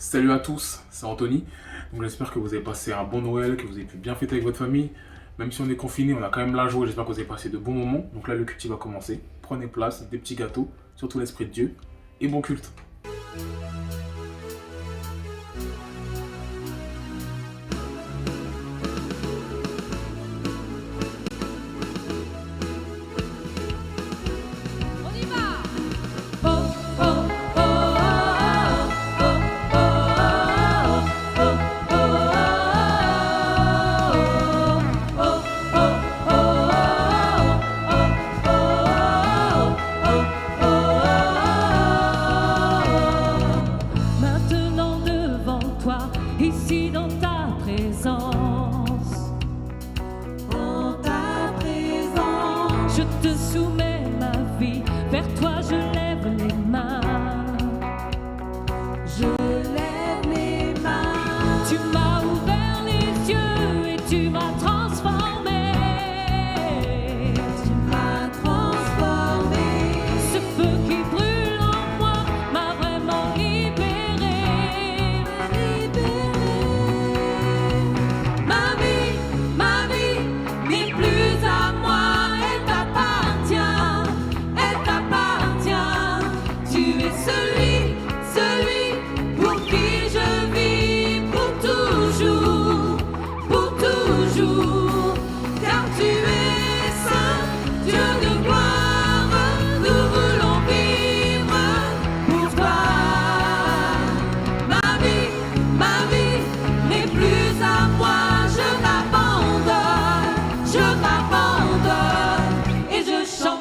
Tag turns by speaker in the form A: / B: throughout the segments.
A: Salut à tous, c'est Anthony. Donc j'espère que vous avez passé un bon Noël, que vous avez pu bien fêter avec votre famille. Même si on est confiné, on a quand même la joie. J'espère que vous avez passé de bons moments. Donc là, le culte va commencer. Prenez place, des petits gâteaux, surtout l'esprit de Dieu. Et bon culte.
B: On y va! Maintenant devant toi, ici dans ta présence, je te soumets ma vie, vers toi je lève les mains. Tu m'as ouvert les yeux et tu m'as transformé. Ce feu qui brûle en moi m'a vraiment libéré. Ma vie n'est plus à moi, elle t'appartient, elle t'appartient. Tu es celui pour qui je vis pour toujours, car tu es saint, Dieu de gloire, nous voulons vivre pour toi. Ma vie n'est plus à moi, je m'abandonne et je chante.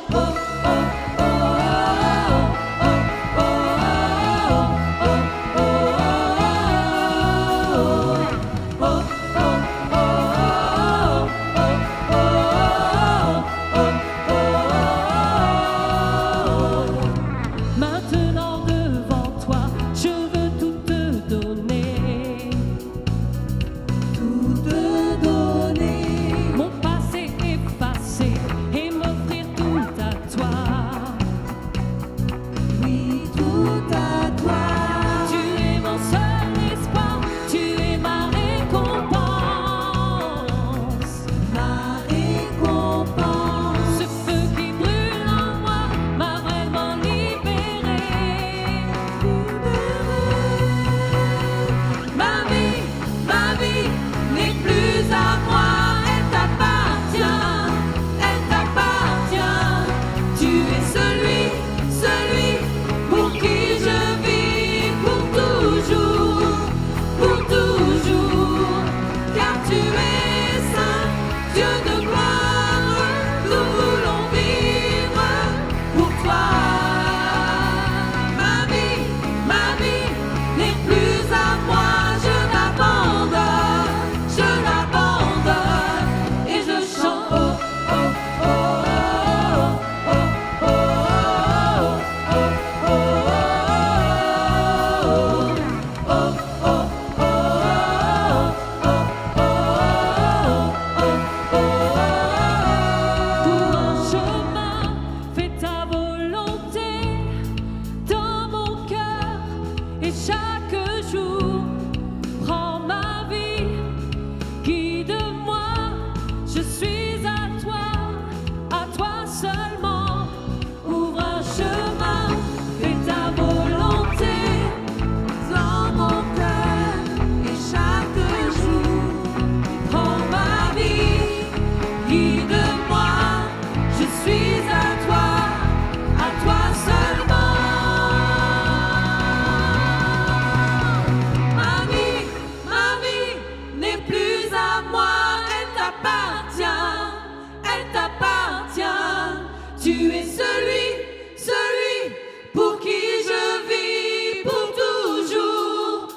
B: Maintenant devant toi, je veux tout te donner. Mon passé effacé et m'offrir tout à toi. Tu es mon seul espoir, tu es ma récompense. Ce feu qui brûle en moi m'a vraiment libéré. Ma vie n'est plus à moi, elle t'appartient. Tu es celui pour qui je vis pour toujours, car tu es saint, Dieu de gloire, nous voulons vivre pour toi. Ma vie n'est plus à moi, je l'abandonne et je chante. Pour un chemin, fais ta volonté dans mon cœur et chaque jour, prends ma vie, guide-moi, je suis à toi seulement. Ouvre un chemin, fais ta volonté dans mon cœur et chaque jour, prends ma vie, guide-moi, je suis à toi seulement. Ma vie n'est plus à moi, elle t'appartient. Tu es celui pour qui je vis pour toujours.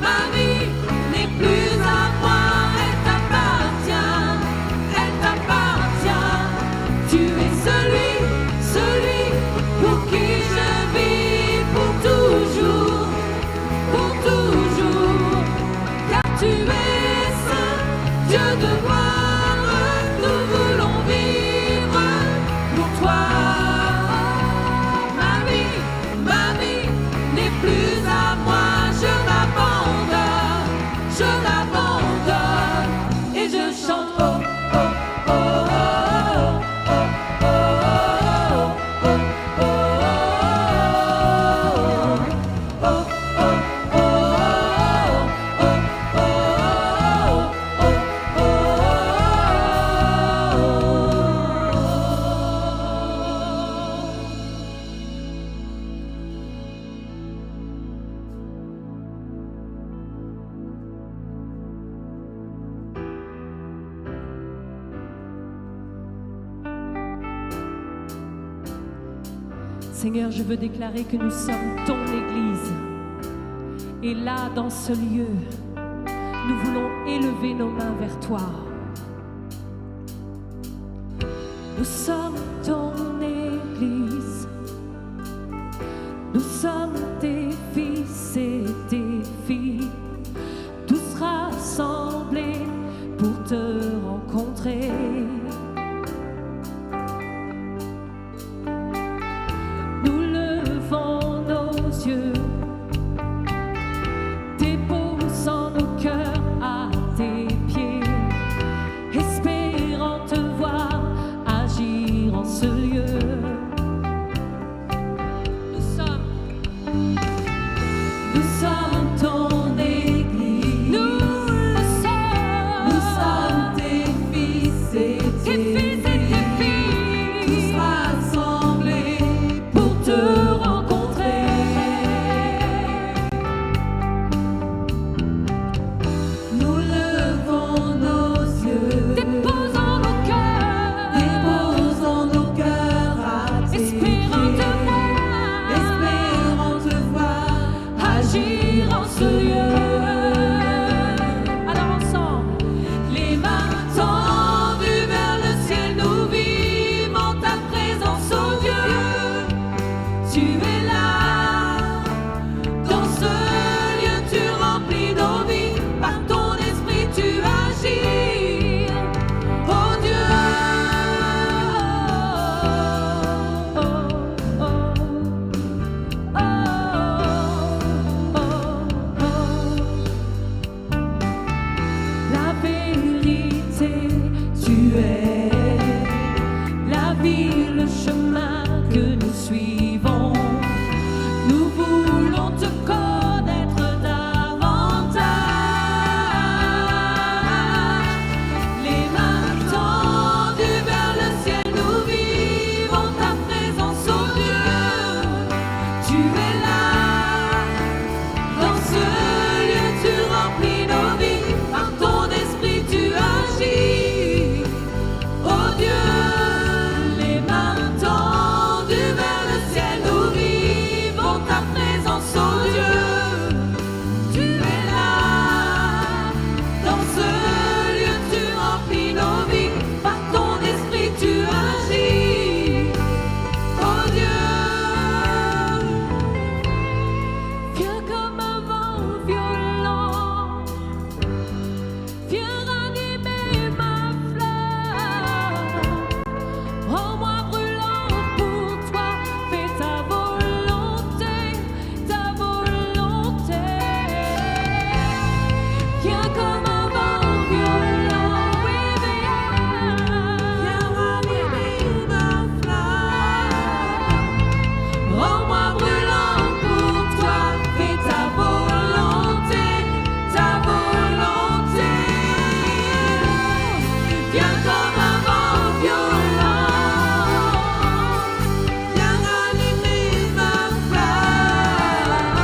B: Ma vie n'est plus à moi, elle t'appartient. Tu es celui pour qui je vis pour toujours, car tu es saint, Dieu de gloire, nous
C: Seigneur, je veux déclarer que nous sommes ton Église. Et là, dans ce lieu, nous voulons élever nos mains vers toi. Nous sommes ton Église. Nous sommes tes fils et tes filles, tous rassemblés pour te rencontrer. Nous levons nos yeux, déposant nos cœurs à tes pieds, espérant te voir agir en ce lieu. Nous sommes ton Église. Nous sommes tes fils et tes filles, tous rassemblés pour te rencontrer. Nous levons nos yeux, déposons nos cœurs à tes pieds, espérant te voir agir en ce lieu. Alors ensemble, les mains tendues vers le ciel, nous vivons ta présence, oh Dieu. Tu es là, dans ce lieu tu remplis nos vies, par ton esprit tu agis, oh Dieu. La vérité, tu es la vie, le chemin que nous suivons. Nous voulons te connaître davantage. Les mains tendues vers le ciel, nous vivons ta présence, oh Dieu. Tu es là, dans ce lieu tu remplis nos vies, par ton esprit tu agis, oh Dieu. Les mains tendues vers le ciel, nous vivons ta présence, oh Dieu. Tu es là, dans ce lieu tu remplis nos vies, par ton esprit tu agis, oh Dieu. Viens comme un vent violent, viens ranimer ma flamme. Rends-moi brûlant pour toi, fais ta volonté, ta volonté. Viens comme un vent violent, oui, viens ranimer ma flamme. Rends-moi brûlant pour toi, fais ta volonté, ta volonté. Viens comme un vent violent, viens ranimer ma flamme.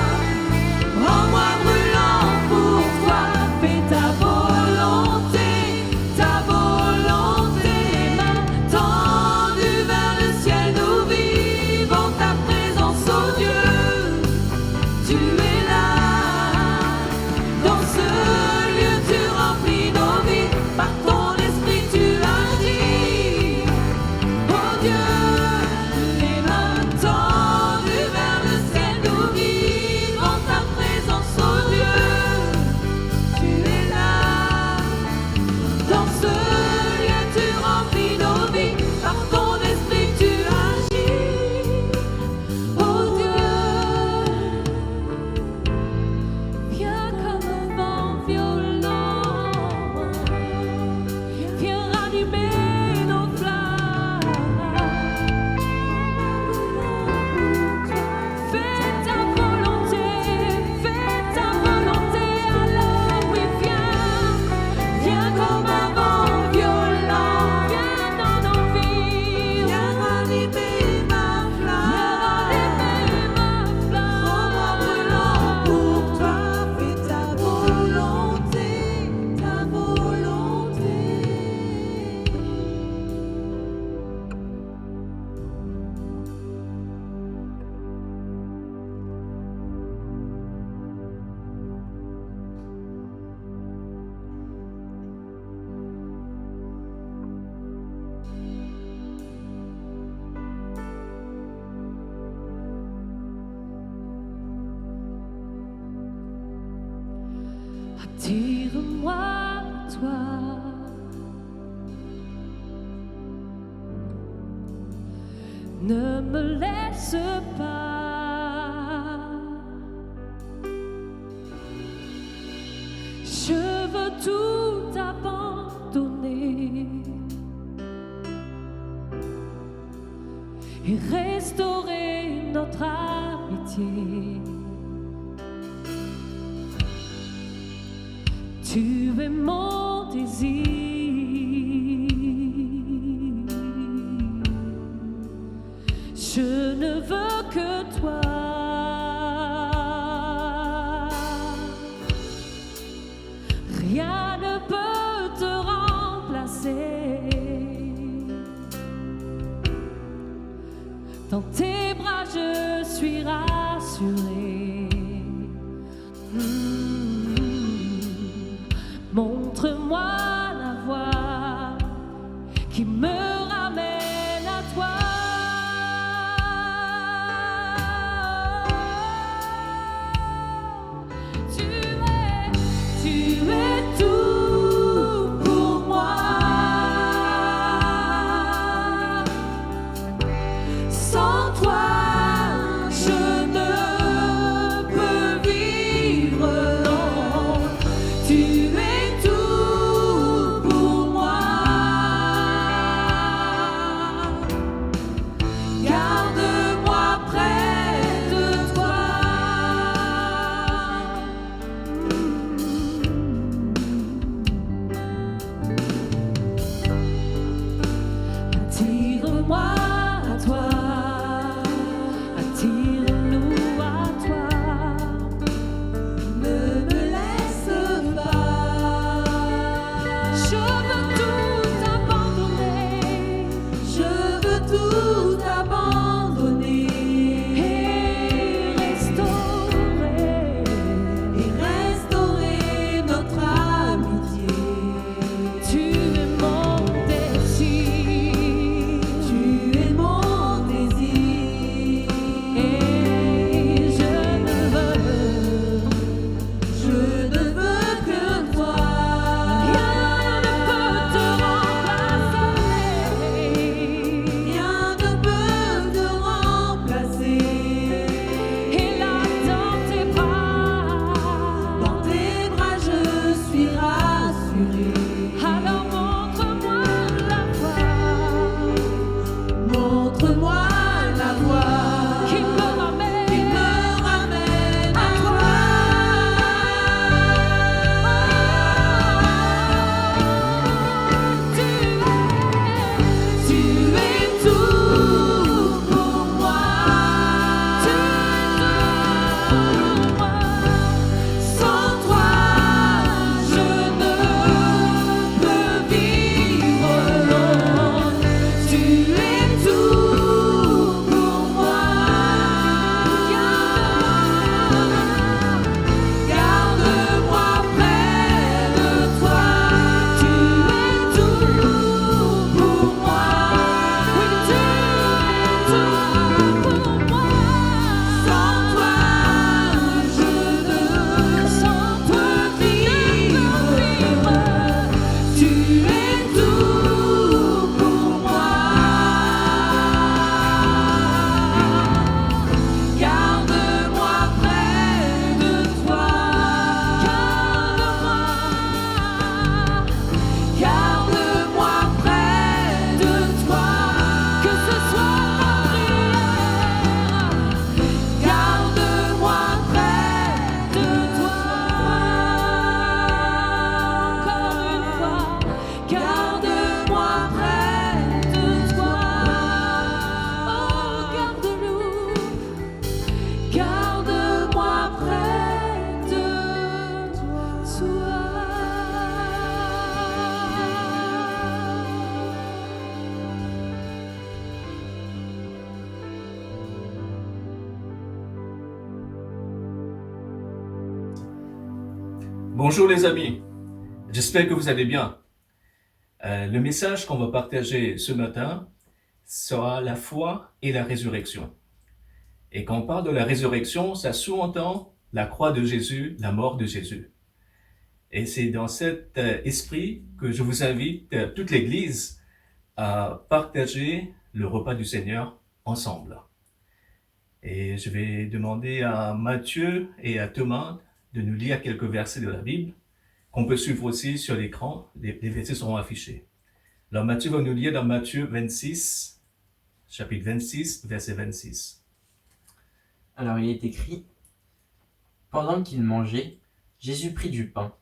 C: Rends-moi brûlant pour toi, fais ta volonté, ta volonté. Mains tendues vers le ciel, nous vivons ta présence, oh Dieu. Tu es là, dans ce lieu tu remplis nos vies, par ton esprit tu toi. Ne me laisse pas. Je veux tout abandonner et restaurer notre amitié. Tu es mon désir. Je ne veux que toi. Rien ne peut te remplacer. Dans tes bras je suis rassurée. Montre-moi la voie qui me ramène à toi. Tu es tout pour moi. Sans toi, je ne peux vivre. Non, tu es tout pour moi. Garde-moi près de toi. Attire-moi à toi. Attire-nous à toi. Ne me laisse pas. Je veux tout abandonner. Je veux tout abandonner. Et restaurer notre amitié. Tu es mon désir. Tu es mon désir. Et je ne veux que toi. Rien ne peut te remplacer. Rien ne peut te remplacer. Et là dans tes bras je suis rassurée. Alors montre-moi la voie. Montre-moi la voie qui me ramène à toi. Tu es tout pour moi. Tu es tout pour moi. Sans toi, je ne peux vivre. Non, tu es tout pour moi. Garde-moi près de toi. Tu es tout pour moi. Oui, tu es tout pour moi. Sans toi, je ne peux vivre. Tu es tout pour moi. Garde-moi près de toi. Garde-moi près de toi. Que ce soit ma prière. Garde-moi près de toi. Encore une fois. Garde-moi près de toi. Oh, garde-nous. Garde-moi près de toi.
D: Bonjour les amis, j'espère que vous allez bien. Le message qu'on va partager ce matin sera la foi et la résurrection. Et quand on parle de la résurrection, ça sous-entend la croix de Jésus, la mort de Jésus. Et c'est dans cet esprit que je vous invite, toute l'Église, à partager le repas du Seigneur ensemble. Et je vais demander à Matthieu et à Thomas de nous lire quelques versets de la Bible, qu'on peut suivre aussi sur l'écran. Les versets seront affichés. Alors Matthieu va nous lire dans Matthieu 26, chapitre 26, verset 26.
E: Alors il est écrit, pendant qu'il mangeait, Jésus prit du pain,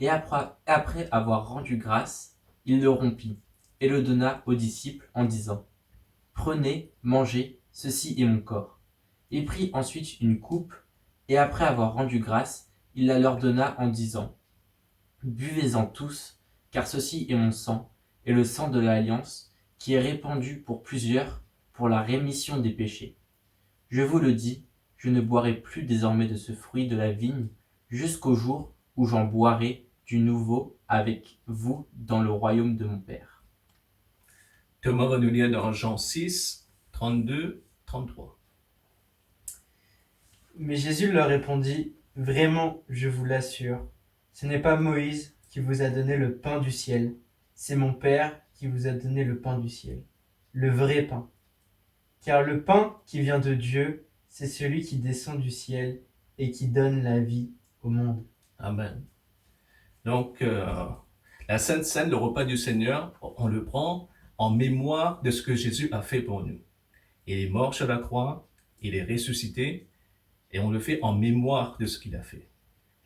E: et après avoir rendu grâce, il le rompit, et le donna aux disciples en disant, prenez, mangez, ceci est mon corps. Il prit ensuite une coupe, et après avoir rendu grâce, il la leur donna en disant, buvez-en tous, car ceci est mon sang, et le sang de l'alliance, qui est répandu pour plusieurs, pour la rémission des péchés. Je vous le dis, je ne boirai plus désormais de ce fruit de la vigne, jusqu'au jour où j'en boirai du nouveau avec vous dans le royaume de mon Père.
D: Thomas va nous lire dans Jean 6, 32, 33.
F: Mais Jésus leur répondit, vraiment, je vous l'assure, ce n'est pas Moïse qui vous a donné le pain du ciel, c'est mon Père qui vous a donné le pain du ciel, le vrai pain. Car le pain qui vient de Dieu, c'est celui qui descend du ciel et qui donne la vie au monde.
D: Amen. Donc, la Sainte Seine, le repas du Seigneur, on le prend en mémoire de ce que Jésus a fait pour nous. Il est mort sur la croix, il est ressuscité, et on le fait en mémoire de ce qu'il a fait.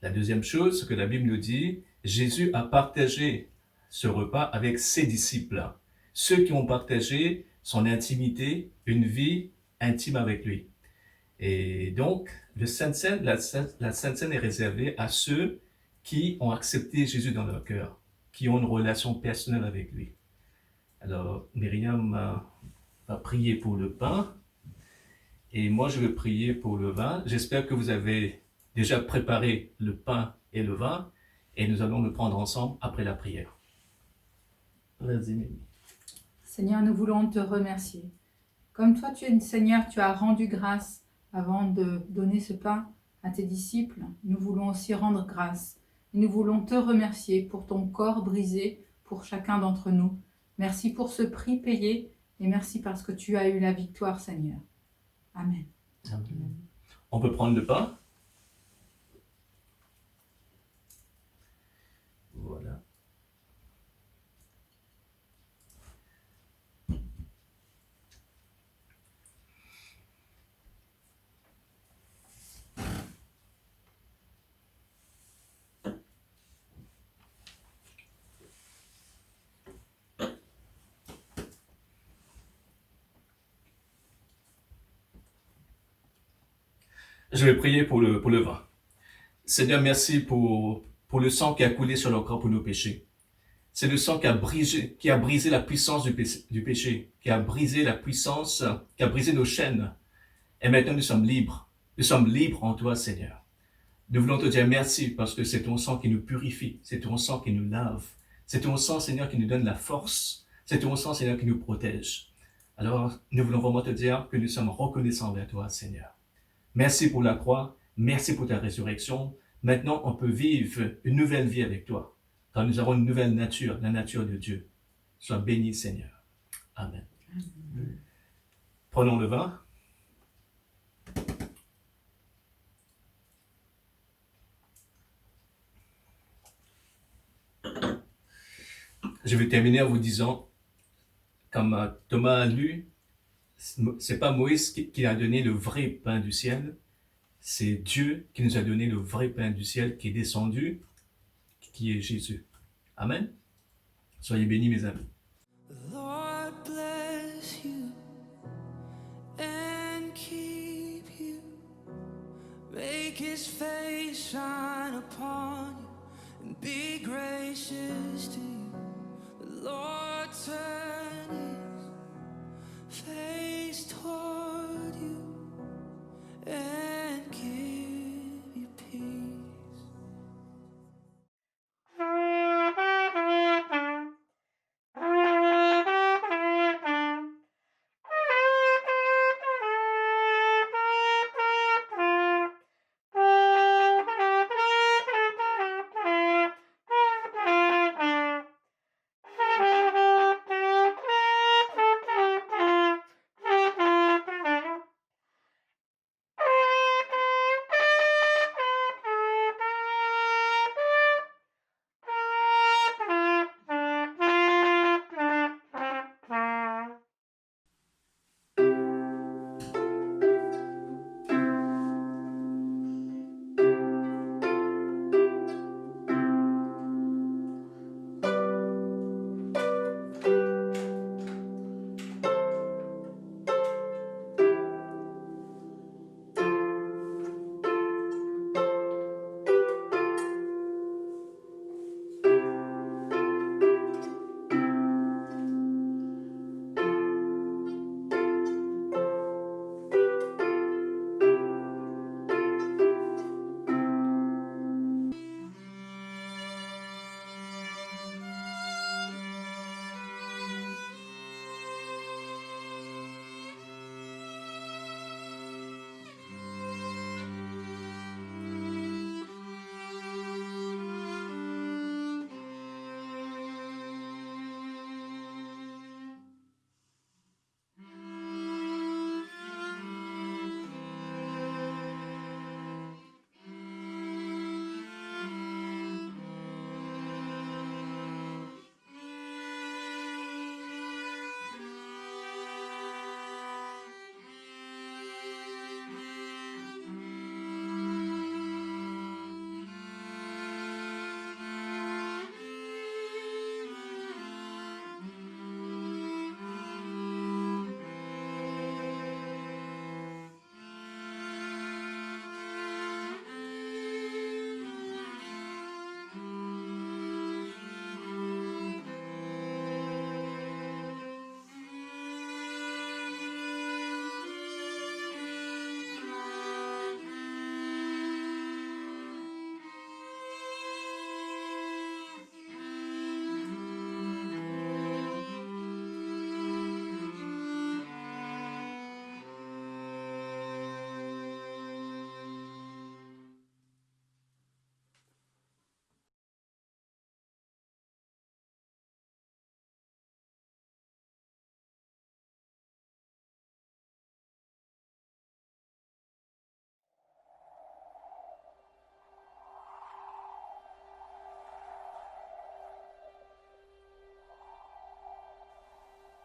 D: La deuxième chose, ce que la Bible nous dit, Jésus a partagé ce repas avec ses disciples, ceux qui ont partagé son intimité, une vie intime avec lui. Et donc, la Sainte Seine est réservée à ceux qui ont accepté Jésus dans leur cœur, qui ont une relation personnelle avec lui. Alors, Myriam va prier pour le pain, et moi je vais prier pour le vin. J'espère que vous avez déjà préparé le pain et le vin, et nous allons le prendre ensemble après la prière. Vas-y, Mimi.
C: Seigneur, nous voulons te remercier. Comme toi, Seigneur, tu as rendu grâce avant de donner ce pain à tes disciples. Nous voulons aussi rendre grâce. Et nous voulons te remercier pour ton corps brisé pour chacun d'entre nous. Merci pour ce prix payé et merci parce que tu as eu la victoire, Seigneur. Amen.
D: Amen. On peut prendre le pain. Voilà. Je vais prier pour le vin. Seigneur, merci pour le sang qui a coulé sur le corps pour nos péchés. C'est le sang qui a brisé la puissance du péché, qui a brisé la puissance, qui a brisé nos chaînes. Et maintenant, nous sommes libres. Nous sommes libres en toi, Seigneur. Nous voulons te dire merci parce que c'est ton sang qui nous purifie, c'est ton sang qui nous lave, c'est ton sang, Seigneur, qui nous donne la force, c'est ton sang, Seigneur, qui nous protège. Alors, nous voulons vraiment te dire que nous sommes reconnaissants envers toi, Seigneur. Merci pour la croix, merci pour ta résurrection. Maintenant, on peut vivre une nouvelle vie avec toi, car nous avons une nouvelle nature, la nature de Dieu. Sois béni, Seigneur. Amen. Amen. Prenons le vin. Je vais terminer en vous disant, comme Thomas a lu, c'est pas Moïse qui a donné le vrai pain du ciel, c'est Dieu qui nous a donné le vrai pain du ciel qui est descendu, qui est Jésus. Amen. Soyez bénis, mes amis.
B: Lord bless you and keep you. Make his face shine upon you and be gracious to you. The Lord turn his face toward you and give you peace.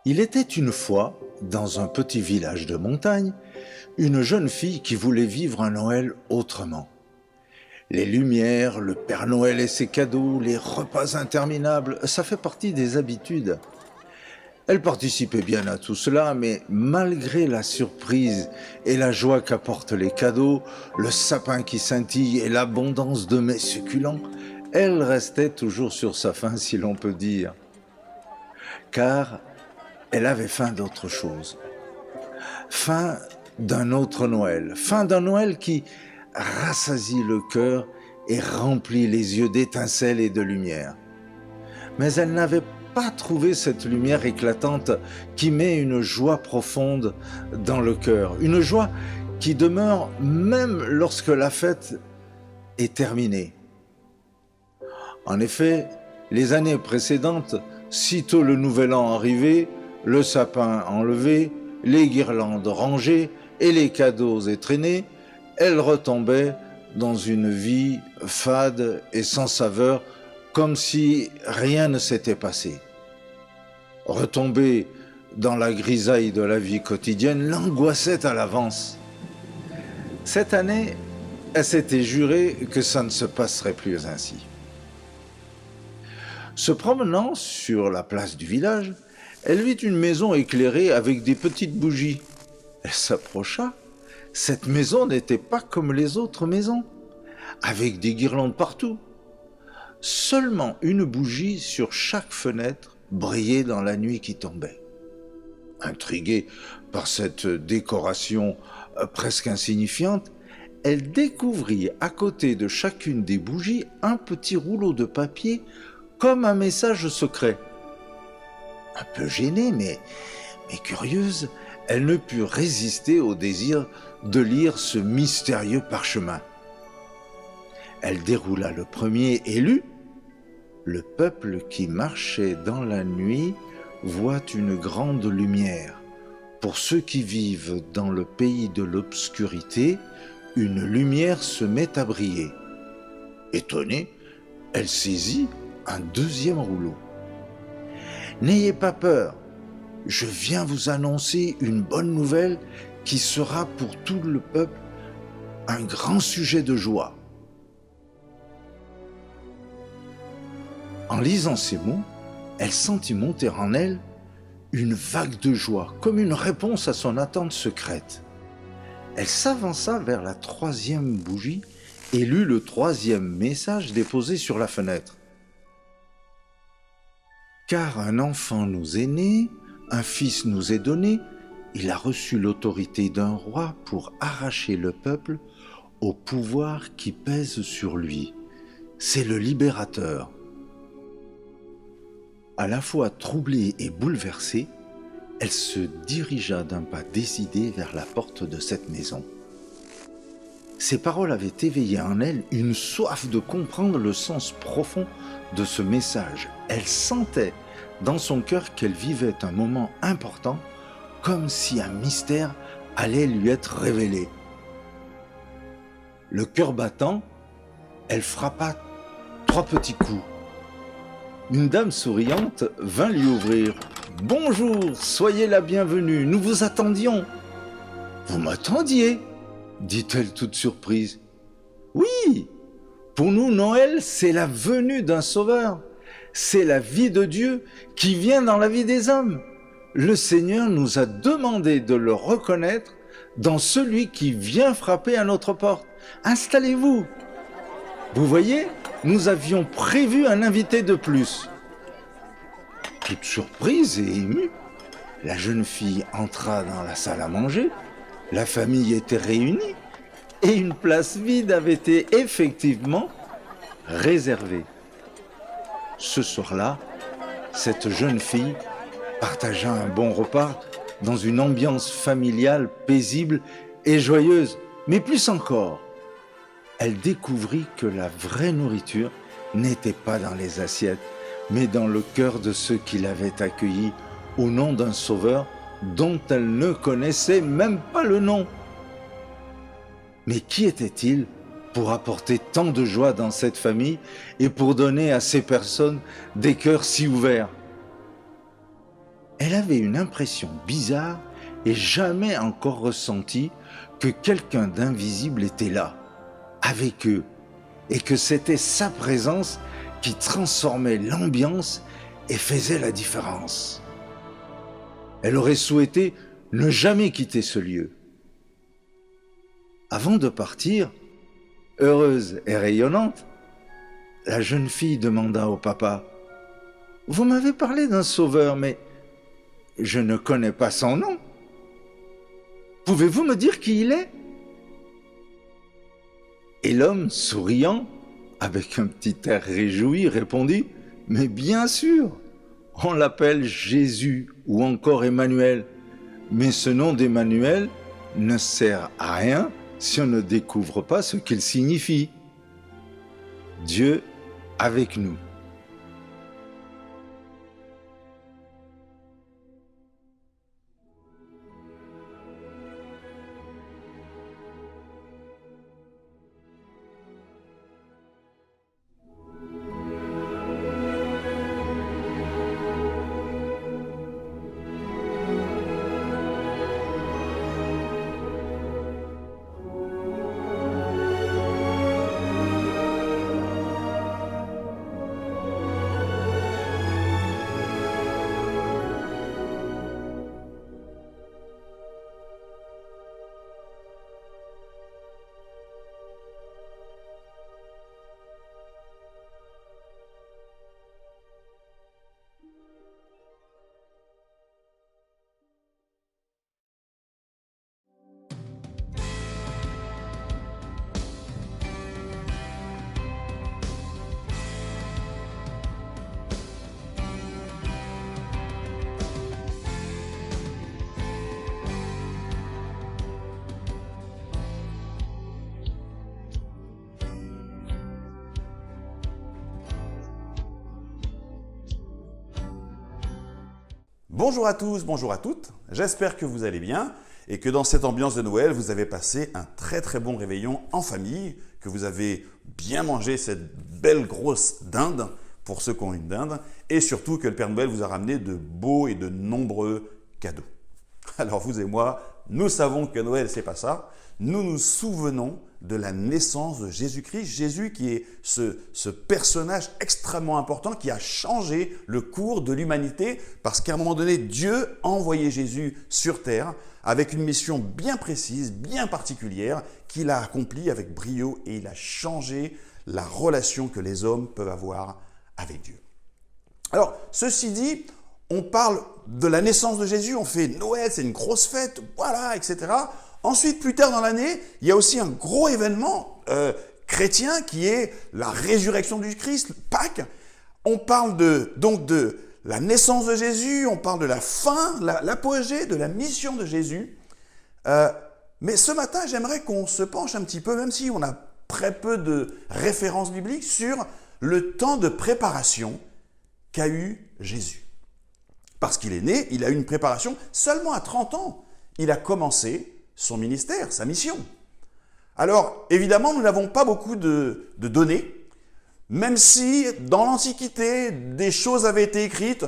G: Il était une fois, dans un petit village de montagne, une jeune fille qui voulait vivre un Noël autrement. Les lumières, le Père Noël et ses cadeaux, les repas interminables, ça fait partie des habitudes. Elle participait bien à tout cela, mais malgré la surprise et la joie qu'apportent les cadeaux, le sapin qui scintille et l'abondance de mets succulents, elle restait toujours sur sa faim, si l'on peut dire. Car elle avait faim d'autre chose. Faim d'un autre Noël. Faim d'un Noël qui rassasie le cœur et remplit les yeux d'étincelles et de lumière. Mais elle n'avait pas trouvé cette lumière éclatante qui met une joie profonde dans le cœur. Une joie qui demeure même lorsque la fête est terminée. En effet, les années précédentes, sitôt le nouvel an arrivé, le sapin enlevé, les guirlandes rangées et les cadeaux étrenés, elle retombait dans une vie fade et sans saveur, comme si rien ne s'était passé. Retomber dans la grisaille de la vie quotidienne l'angoissait à l'avance. Cette année, elle s'était juré que ça ne se passerait plus ainsi. Se promenant sur la place du village, elle vit une maison éclairée avec des petites bougies. Elle s'approcha. Cette maison n'était pas comme les autres maisons, avec des guirlandes partout. Seulement une bougie sur chaque fenêtre brillait dans la nuit qui tombait. Intriguée par cette décoration presque insignifiante, elle découvrit à côté de chacune des bougies un petit rouleau de papier comme un message secret. Un peu gênée, mais curieuse, elle ne put résister au désir de lire ce mystérieux parchemin. Elle déroula le premier et lut « Le peuple qui marchait dans la nuit voit une grande lumière. Pour ceux qui vivent dans le pays de l'obscurité, une lumière se met à briller. » Étonnée, elle saisit un deuxième rouleau. « N'ayez pas peur, je viens vous annoncer une bonne nouvelle qui sera pour tout le peuple un grand sujet de joie. » En lisant ces mots, elle sentit monter en elle une vague de joie, comme une réponse à son attente secrète. Elle s'avança vers la troisième bougie et lut le troisième message déposé sur la fenêtre. « Car un enfant nous est né, un fils nous est donné, il a reçu l'autorité d'un roi pour arracher le peuple au pouvoir qui pèse sur lui. C'est le libérateur. » À la fois troublée et bouleversée, elle se dirigea d'un pas décidé vers la porte de cette maison. Ces paroles avaient éveillé en elle une soif de comprendre le sens profond de ce message. Elle sentait dans son cœur qu'elle vivait un moment important, comme si un mystère allait lui être révélé. Le cœur battant, elle frappa 3 petits coups. Une dame souriante vint lui ouvrir. « Bonjour, soyez la bienvenue, nous vous attendions. »« Vous m'attendiez ?» dit-elle toute surprise. « Oui, pour nous, Noël, c'est la venue d'un sauveur. C'est la vie de Dieu qui vient dans la vie des hommes. Le Seigneur nous a demandé de le reconnaître dans celui qui vient frapper à notre porte. Installez-vous. Vous voyez, nous avions prévu un invité de plus. » Toute surprise et émue, la jeune fille entra dans la salle à manger. La famille était réunie et une place vide avait été effectivement réservée. Ce soir-là, cette jeune fille partagea un bon repas dans une ambiance familiale paisible et joyeuse. Mais plus encore, elle découvrit que la vraie nourriture n'était pas dans les assiettes, mais dans le cœur de ceux qui l'avaient accueillie au nom d'un sauveur dont elle ne connaissait même pas le nom. Mais qui était-il pour apporter tant de joie dans cette famille et pour donner à ces personnes des cœurs si ouverts? Elle elle avait une impression bizarre et jamais encore ressentie que quelqu'un d'invisible était là, avec eux, et que c'était sa présence qui transformait l'ambiance et faisait la différence. Elle aurait souhaité ne jamais quitter ce lieu. Avant de partir, heureuse et rayonnante, la jeune fille demanda au papa : « Vous m'avez parlé d'un sauveur, mais je ne connais pas son nom. Pouvez-vous me dire qui il est ?» Et l'homme, souriant, avec un petit air réjoui, répondit : « Mais bien sûr, on l'appelle Jésus ou encore Emmanuel. Mais ce nom d'Emmanuel ne sert à rien si on ne découvre pas ce qu'il signifie. Dieu avec nous. »
H: Bonjour à tous, bonjour à toutes, j'espère que vous allez bien et que dans cette ambiance de Noël, vous avez passé un très bon réveillon en famille, que vous avez bien mangé cette belle grosse dinde, pour ceux qui ont une dinde, et surtout que le Père Noël vous a ramené de beaux et de nombreux cadeaux. Alors vous et moi, nous savons que Noël, c'est pas ça. Nous nous souvenons de la naissance de Jésus-Christ, Jésus qui est ce personnage extrêmement important qui a changé le cours de l'humanité parce qu'à un moment donné, Dieu a envoyé Jésus sur terre avec une mission bien précise, bien particulière qu'il a accomplie avec brio et il a changé la relation que les hommes peuvent avoir avec Dieu. Alors, ceci dit, on parle de la naissance de Jésus, on fait Noël, c'est une grosse fête, voilà, etc. Ensuite, plus tard dans l'année, il y a aussi un gros événement chrétien qui est la résurrection du Christ, Pâques. On parle donc de la naissance de Jésus, on parle de la fin, l'apogée de la mission de Jésus. Mais ce matin, j'aimerais qu'on se penche un petit peu, même si on a très peu de références bibliques, sur le temps de préparation qu'a eu Jésus. Parce qu'il est né, il a eu une préparation seulement à 30 ans. Il a commencé son ministère, sa mission. Alors, évidemment, nous n'avons pas beaucoup de données, même si dans l'Antiquité, des choses avaient été écrites.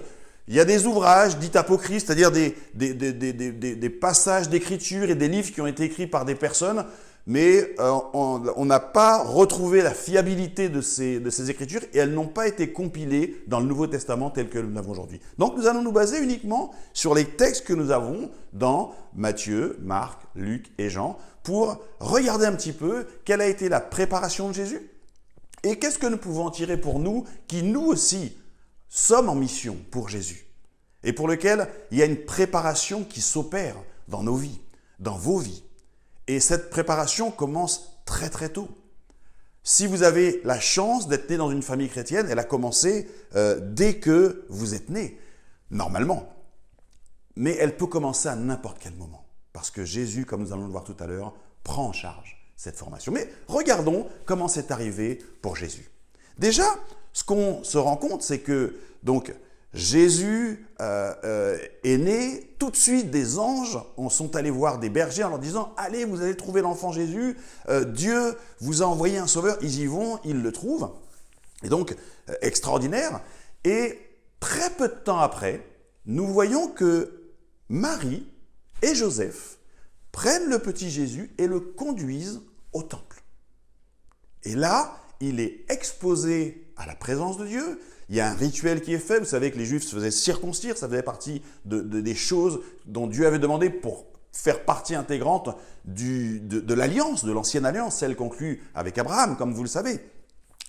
H: Il y a des ouvrages dits apocryphes, c'est-à-dire des passages d'écriture et des livres qui ont été écrits par des personnes, mais on n'a pas retrouvé la fiabilité de ces écritures et elles n'ont pas été compilées dans le Nouveau Testament tel que nous l'avons aujourd'hui. Donc nous allons nous baser uniquement sur les textes que nous avons dans Matthieu, Marc, Luc et Jean pour regarder un petit peu quelle a été la préparation de Jésus et qu'est-ce que nous pouvons en tirer pour nous qui nous aussi sommes en mission pour Jésus et pour lequel il y a une préparation qui s'opère dans nos vies, dans vos vies. Et cette préparation commence très tôt. Si vous avez la chance d'être né dans une famille chrétienne, elle a commencé dès que vous êtes né, normalement. Mais elle peut commencer à n'importe quel moment. Parce que Jésus, comme nous allons le voir tout à l'heure, prend en charge cette formation. Mais regardons comment c'est arrivé pour Jésus. Déjà, ce qu'on se rend compte, c'est que donc, Jésus est né, tout de suite des anges sont allés voir des bergers en leur disant « Allez, vous allez trouver l'enfant Jésus, Dieu vous a envoyé un sauveur, ils y vont, ils le trouvent. » Et donc, extraordinaire. Et très peu de temps après, nous voyons que Marie et Joseph prennent le petit Jésus et le conduisent au temple. Et là, il est exposé à la présence de Dieu. Il y a un rituel qui est fait. Vous savez que les Juifs se faisaient circoncire. Ça faisait partie des choses dont Dieu avait demandé pour faire partie intégrante de l'alliance, de l'ancienne alliance, celle conclue avec Abraham, comme vous le savez.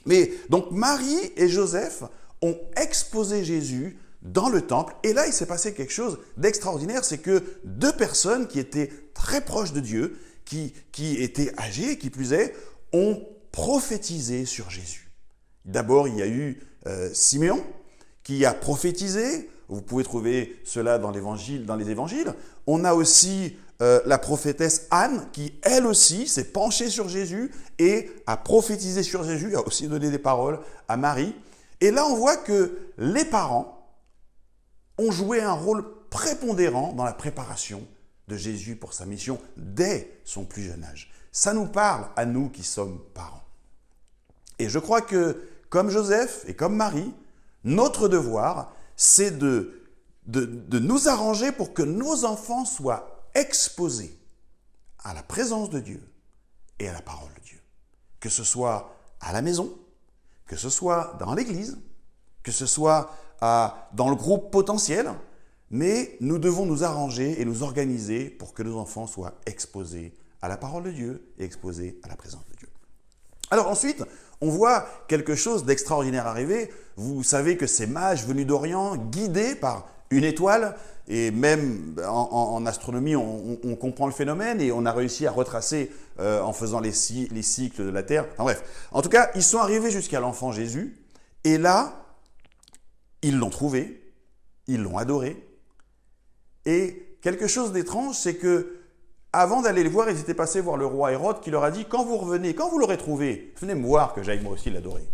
H: Mais donc Marie et Joseph ont exposé Jésus dans le temple. Et là, il s'est passé quelque chose d'extraordinaire. C'est que deux personnes qui étaient très proches de Dieu, qui étaient âgées, qui plus est, ont prophétisé sur Jésus. D'abord, il y a eu Siméon qui a prophétisé. Vous pouvez trouver cela dans les évangiles. On a aussi la prophétesse Anne qui, elle aussi, s'est penchée sur Jésus et a prophétisé sur Jésus, a aussi donné des paroles à Marie. Et là, on voit que les parents ont joué un rôle prépondérant dans la préparation de Jésus pour sa mission dès son plus jeune âge. Ça nous parle à nous qui sommes parents. Et je crois que, comme Joseph et comme Marie, notre devoir, c'est de nous arranger pour que nos enfants soient exposés à la présence de Dieu et à la parole de Dieu. Que ce soit à la maison, que ce soit dans l'église, que ce soit dans le groupe potentiel, mais nous devons nous arranger et nous organiser pour que nos enfants soient exposés à la parole de Dieu et exposés à la présence de Dieu. Alors ensuite, on voit quelque chose d'extraordinaire arriver. Vous savez que ces mages venus d'Orient, guidés par une étoile, et même en astronomie, on comprend le phénomène et on a réussi à retracer en faisant les cycles de la Terre. Enfin bref, en tout cas, ils sont arrivés jusqu'à l'enfant Jésus, et là, ils l'ont trouvé, ils l'ont adoré. Et quelque chose d'étrange, c'est que avant d'aller le voir, ils étaient passés voir le roi Hérode qui leur a dit « Quand vous revenez, quand vous l'aurez trouvé, venez me voir que j'aille moi aussi l'adorer. »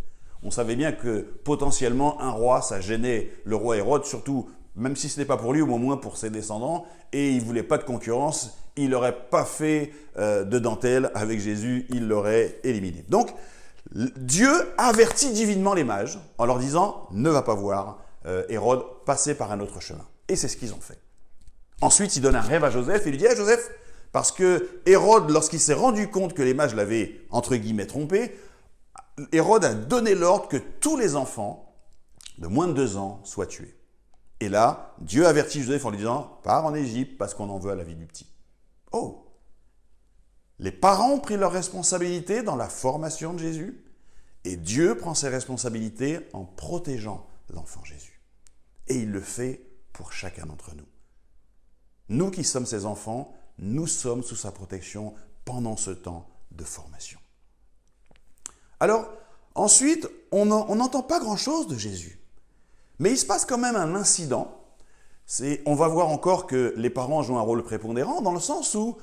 H: On savait bien que potentiellement un roi, ça gênait le roi Hérode, surtout même si ce n'est pas pour lui, au moins pour ses descendants, et il ne voulait pas de concurrence, il n'aurait pas fait de dentelle avec Jésus, il l'aurait éliminé. Donc, Dieu avertit divinement les mages en leur disant « Ne va pas voir Hérode, passez par un autre chemin. » Et c'est ce qu'ils ont fait. Ensuite, il donne un rêve à Joseph et il lui dit « Hey, Joseph, parce que Hérode, lorsqu'il s'est rendu compte que les mages l'avaient, entre guillemets, trompé, Hérode a donné l'ordre que tous les enfants de moins de 2 ans soient tués. » Et là, Dieu avertit Joseph en lui disant « Pars en Égypte parce qu'on en veut à la vie du petit. » Oh! Les parents ont pris leurs responsabilités dans la formation de Jésus et Dieu prend ses responsabilités en protégeant l'enfant Jésus. Et il le fait pour chacun d'entre nous. Nous qui sommes ses enfants, nous sommes sous sa protection pendant ce temps de formation. Alors, ensuite, on n'entend pas grand-chose de Jésus. Mais il se passe quand même un incident. On va voir encore que les parents jouent un rôle prépondérant dans le sens où,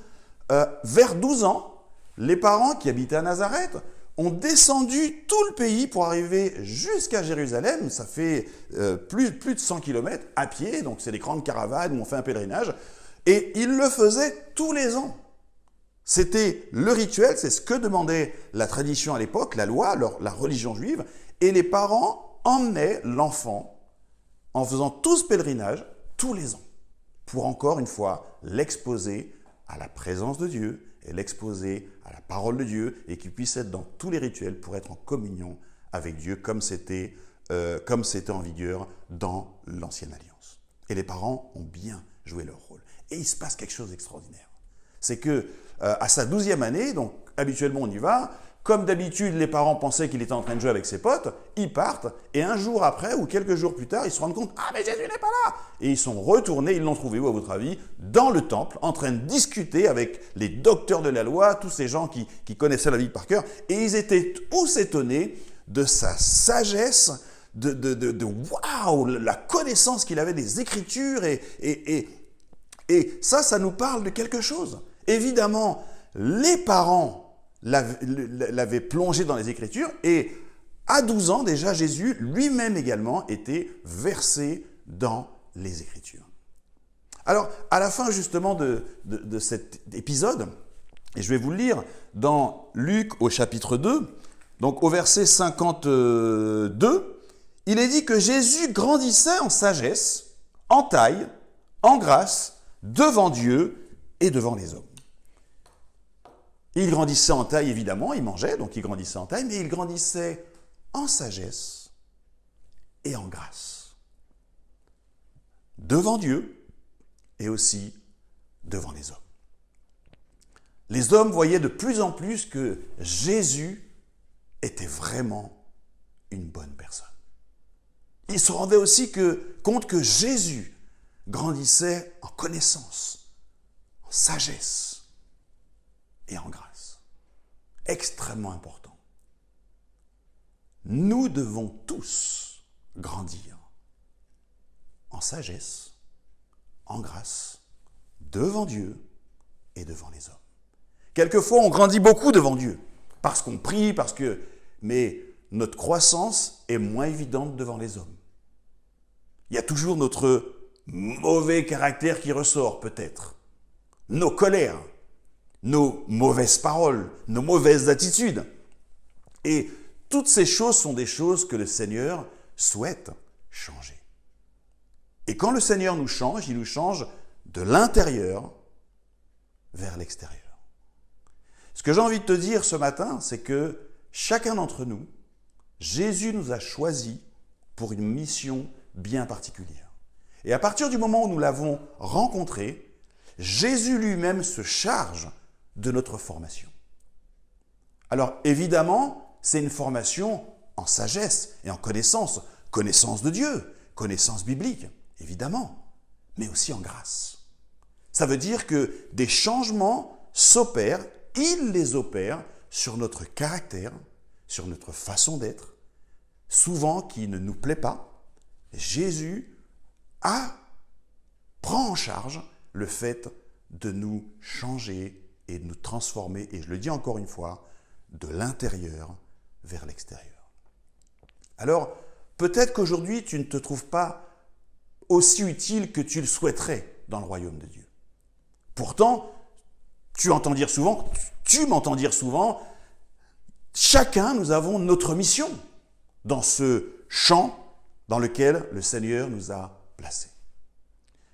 H: vers 12 ans, les parents qui habitaient à Nazareth ont descendu tout le pays pour arriver jusqu'à Jérusalem. Ça fait plus de 100 km à pied, donc c'est des grandes caravanes où on fait un pèlerinage. Et ils le faisaient tous les ans. C'était le rituel, c'est ce que demandait la tradition à l'époque, la loi, la religion juive. Et les parents emmenaient l'enfant en faisant tout ce pèlerinage tous les ans pour encore une fois l'exposer à la présence de Dieu et l'exposer à la parole de Dieu et qu'il puisse être dans tous les rituels pour être en communion avec Dieu comme c'était en vigueur dans l'Ancienne Alliance. Et les parents ont bien joué leur rôle. Et il se passe quelque chose d'extraordinaire. C'est que à sa 12e année, donc habituellement on y va, comme d'habitude les parents pensaient qu'il était en train de jouer avec ses potes, ils partent et un jour après ou quelques jours plus tard, ils se rendent compte « Ah mais Jésus n'est pas là !» Et ils sont retournés, ils l'ont trouvé où à votre avis? Dans le temple, en train de discuter avec les docteurs de la loi, tous ces gens qui connaissaient la Bible par cœur, et ils étaient tous étonnés de sa sagesse, de waouh, la connaissance qu'il avait des Écritures et ça nous parle de quelque chose. Évidemment, les parents l'avaient plongé dans les Écritures et à 12 ans déjà, Jésus lui-même également était versé dans les Écritures. Alors, à la fin justement de cet épisode, et je vais vous le lire dans Luc au chapitre 2, donc au verset 52, il est dit que Jésus grandissait en sagesse, en taille, en grâce, devant Dieu et devant les hommes. Il grandissait en taille, évidemment, il mangeait, donc il grandissait en taille, mais il grandissait en sagesse et en grâce. Devant Dieu et aussi devant les hommes. Les hommes voyaient de plus en plus que Jésus était vraiment une bonne personne. Ils se rendaient aussi compte que Jésus grandissait en connaissance, en sagesse et en grâce. Extrêmement important. Nous devons tous grandir en sagesse, en grâce, devant Dieu et devant les hommes. Quelquefois, on grandit beaucoup devant Dieu, parce qu'on prie, mais notre croissance est moins évidente devant les hommes. Il y a toujours notre mauvais caractère qui ressort, peut-être. Nos colères, nos mauvaises paroles, nos mauvaises attitudes. Et toutes ces choses sont des choses que le Seigneur souhaite changer. Et quand le Seigneur nous change, il nous change de l'intérieur vers l'extérieur. Ce que j'ai envie de te dire ce matin, c'est que chacun d'entre nous, Jésus nous a choisis pour une mission bien particulière. Et à partir du moment où nous l'avons rencontré, Jésus lui-même se charge de notre formation. Alors évidemment, c'est une formation en sagesse et en connaissance. Connaissance de Dieu, connaissance biblique, évidemment, mais aussi en grâce. Ça veut dire que des changements s'opèrent, il les opère sur notre caractère, sur notre façon d'être, souvent qui ne nous plaît pas. Jésus prend en charge le fait de nous changer et de nous transformer, et je le dis encore une fois, de l'intérieur vers l'extérieur. Alors, peut-être qu'aujourd'hui, tu ne te trouves pas aussi utile que tu le souhaiterais dans le royaume de Dieu. Pourtant, tu m'entends dire souvent, chacun, nous avons notre mission dans ce champ dans lequel le Seigneur nous a placés.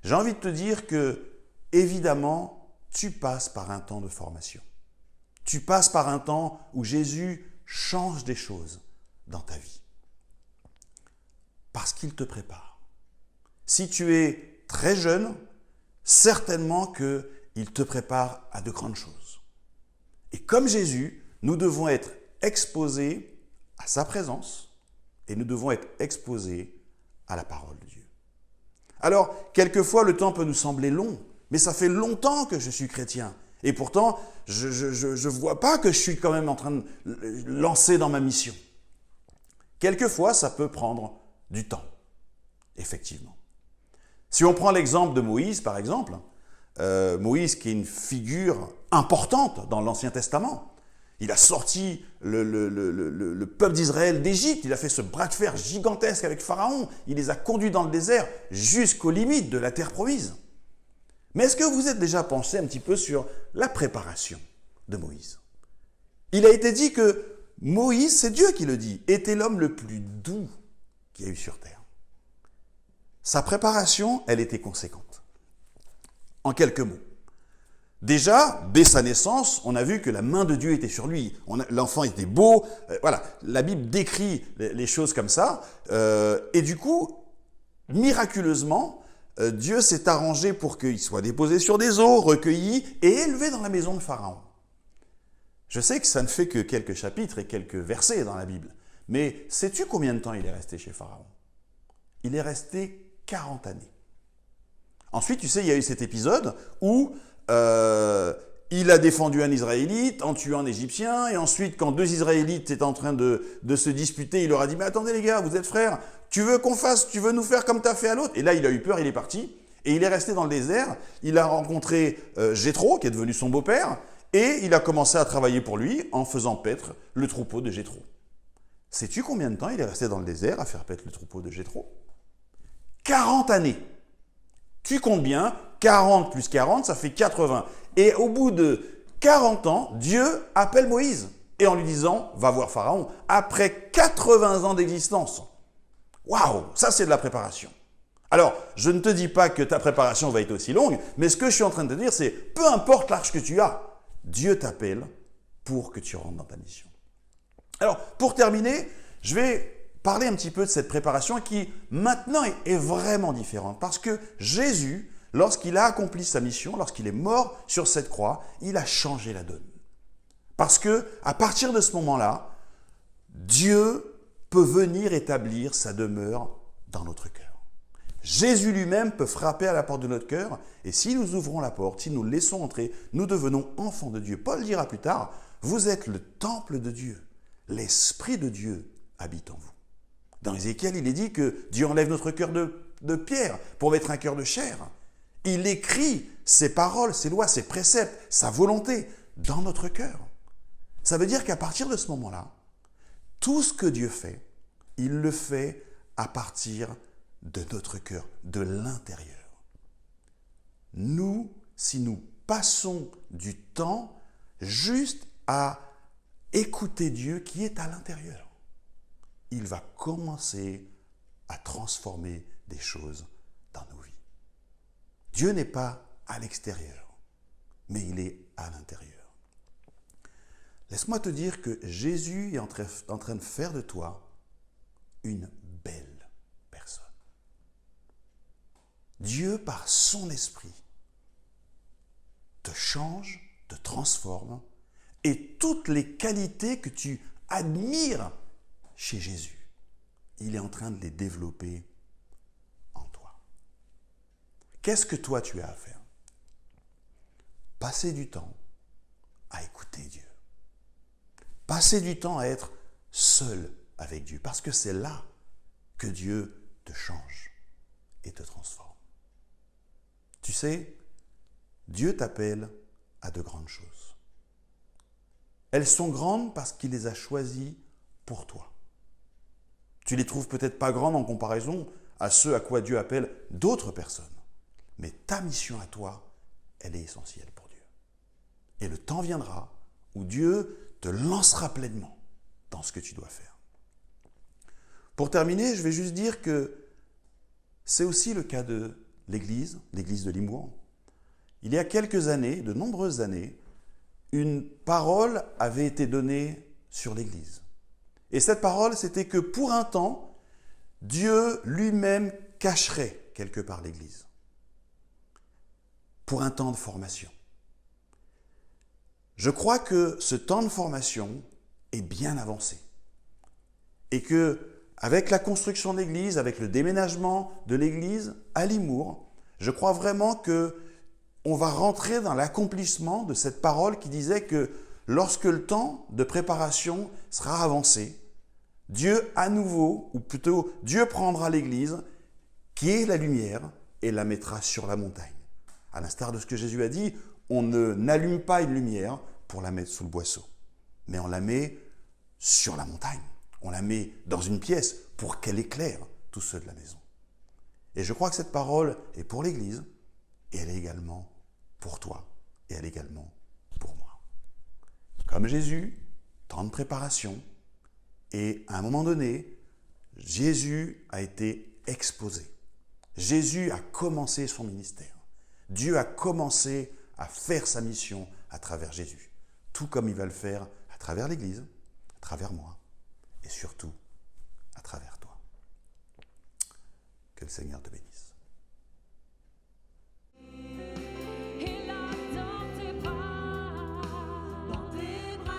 H: J'ai envie de te dire que, évidemment, tu passes par un temps de formation. Tu passes par un temps où Jésus change des choses dans ta vie. Parce qu'il te prépare. Si tu es très jeune, certainement qu'il te prépare à de grandes choses. Et comme Jésus, nous devons être exposés à sa présence et nous devons être exposés à la parole de Dieu. Alors, quelquefois, le temps peut nous sembler long, mais ça fait longtemps que je suis chrétien. Et pourtant, je ne vois pas que je suis quand même en train de lancer dans ma mission. Quelquefois, ça peut prendre du temps, effectivement. Si on prend l'exemple de Moïse, par exemple, Moïse qui est une figure importante dans l'Ancien Testament, il a sorti le peuple d'Israël d'Égypte, il a fait ce bras de fer gigantesque avec Pharaon, il les a conduits dans le désert jusqu'aux limites de la terre promise. Mais est-ce que vous êtes déjà pensé un petit peu sur la préparation de Moïse? Il a été dit que Moïse, c'est Dieu qui le dit, était l'homme le plus doux qu'il y a eu sur terre. Sa préparation, elle était conséquente. En quelques mots. Déjà, dès sa naissance, on a vu que la main de Dieu était sur lui. L'enfant était beau. Voilà, la Bible décrit les choses comme ça. Et du coup, miraculeusement, Dieu s'est arrangé pour qu'il soit déposé sur des eaux, recueilli et élevé dans la maison de Pharaon. Je sais que ça ne fait que quelques chapitres et quelques versets dans la Bible. Mais sais-tu combien de temps il est resté chez Pharaon? Il est resté 40 années. Ensuite, tu sais, il y a eu cet épisode où il a défendu un Israélite en tuant un Égyptien, et ensuite, quand deux Israélites étaient en train de se disputer, il leur a dit « Mais attendez les gars, vous êtes frères, tu veux nous faire comme tu as fait à l'autre ?» Et là, il a eu peur, il est parti, et il est resté dans le désert. Il a rencontré Jéthro, qui est devenu son beau-père, et il a commencé à travailler pour lui en faisant paître le troupeau de Jéthro. Sais-tu combien de temps il est resté dans le désert à faire paître le troupeau de Jéthro? 40 années. Tu comptes bien, 40 plus 40, ça fait 80. Et au bout de 40 ans, Dieu appelle Moïse, et en lui disant, va voir Pharaon, après 80 ans d'existence. Waouh, ça c'est de la préparation. Alors, je ne te dis pas que ta préparation va être aussi longue, mais ce que je suis en train de te dire, c'est peu importe l'âge que tu as, Dieu t'appelle pour que tu rentres dans ta mission. Alors, pour terminer, je vais parler un petit peu de cette préparation qui maintenant est vraiment différente. Parce que Jésus, lorsqu'il a accompli sa mission, lorsqu'il est mort sur cette croix, il a changé la donne. Parce que à partir de ce moment-là, Dieu peut venir établir sa demeure dans notre cœur. Jésus lui-même peut frapper à la porte de notre cœur et si nous ouvrons la porte, si nous le laissons entrer, nous devenons enfants de Dieu. Paul dira plus tard, vous êtes le temple de Dieu. L'Esprit de Dieu habite en vous. Dans Ézéchiel, il est dit que Dieu enlève notre cœur de pierre pour mettre un cœur de chair. Il écrit ses paroles, ses lois, ses préceptes, sa volonté dans notre cœur. Ça veut dire qu'à partir de ce moment-là, tout ce que Dieu fait, il le fait à partir de notre cœur, de l'intérieur. Nous, si nous passons du temps juste à écouter Dieu qui est à l'intérieur, il va commencer à transformer des choses dans nos vies. Dieu n'est pas à l'extérieur, mais il est à l'intérieur. Laisse-moi te dire que Jésus est en train de faire de toi une belle personne. Dieu, par son esprit, te change, te transforme, et toutes les qualités que tu admires chez Jésus, il est en train de les développer en toi. Qu'est-ce que toi tu as à faire? Passer du temps à écouter Dieu. Passer du temps à être seul avec Dieu, parce que c'est là que Dieu te change et te transforme. Tu sais, Dieu t'appelle à de grandes choses. Elles sont grandes parce qu'il les a choisies pour toi. Tu les trouves peut-être pas grandes en comparaison à ce à quoi Dieu appelle d'autres personnes. Mais ta mission à toi, elle est essentielle pour Dieu. Et le temps viendra où Dieu te lancera pleinement dans ce que tu dois faire. Pour terminer, je vais juste dire que c'est aussi le cas de l'église de Limours. Il y a quelques années, de nombreuses années, une parole avait été donnée sur l'église. Et cette parole, c'était que pour un temps, Dieu lui-même cacherait quelque part l'église. Pour un temps de formation. Je crois que ce temps de formation est bien avancé. Et que, avec la construction de l'église, avec le déménagement de l'église à Limours, je crois vraiment que on va rentrer dans l'accomplissement de cette parole qui disait que lorsque le temps de préparation sera avancé, Dieu à nouveau, ou plutôt Dieu prendra l'église qui est la lumière et la mettra sur la montagne. À l'instar de ce que Jésus a dit, on n'allume pas une lumière pour la mettre sous le boisseau, mais on la met sur la montagne. On la met dans une pièce pour qu'elle éclaire tous ceux de la maison. Et je crois que cette parole est pour l'église et elle est également pour toi et elle est également pour moi. Comme Jésus, temps de préparation et à un moment donné, Jésus a été exposé. Jésus a commencé son ministère. Dieu a commencé à faire sa mission à travers Jésus, tout comme il va le faire à travers l'Église, à travers moi et surtout à travers toi. Que le Seigneur te bénisse.
C: Et là dans tes bras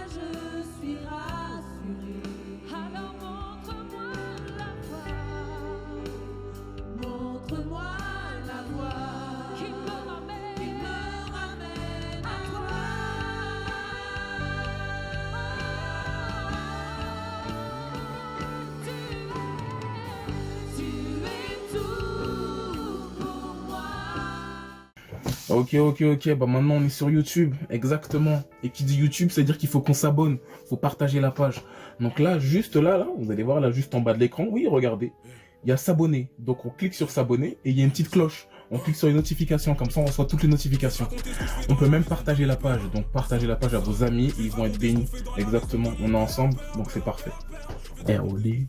C: je suis rassurée. Alors montre-moi la voie qui me ramène à toi. Tu es tout pour moi.
A: Ok, bah maintenant on est sur YouTube, exactement. Et qui dit YouTube, c'est-à-dire qu'il faut qu'on s'abonne, faut partager la page. Donc là, juste là, vous allez voir là, juste en bas de l'écran, oui, regardez, il y a s'abonner. Donc on clique sur s'abonner et il y a une petite cloche. On clique sur les notifications, comme ça on reçoit toutes les notifications. On peut même partager la page, donc partagez la page à vos amis, ils vont être bénis. Exactement, on est ensemble, donc c'est parfait. ROD.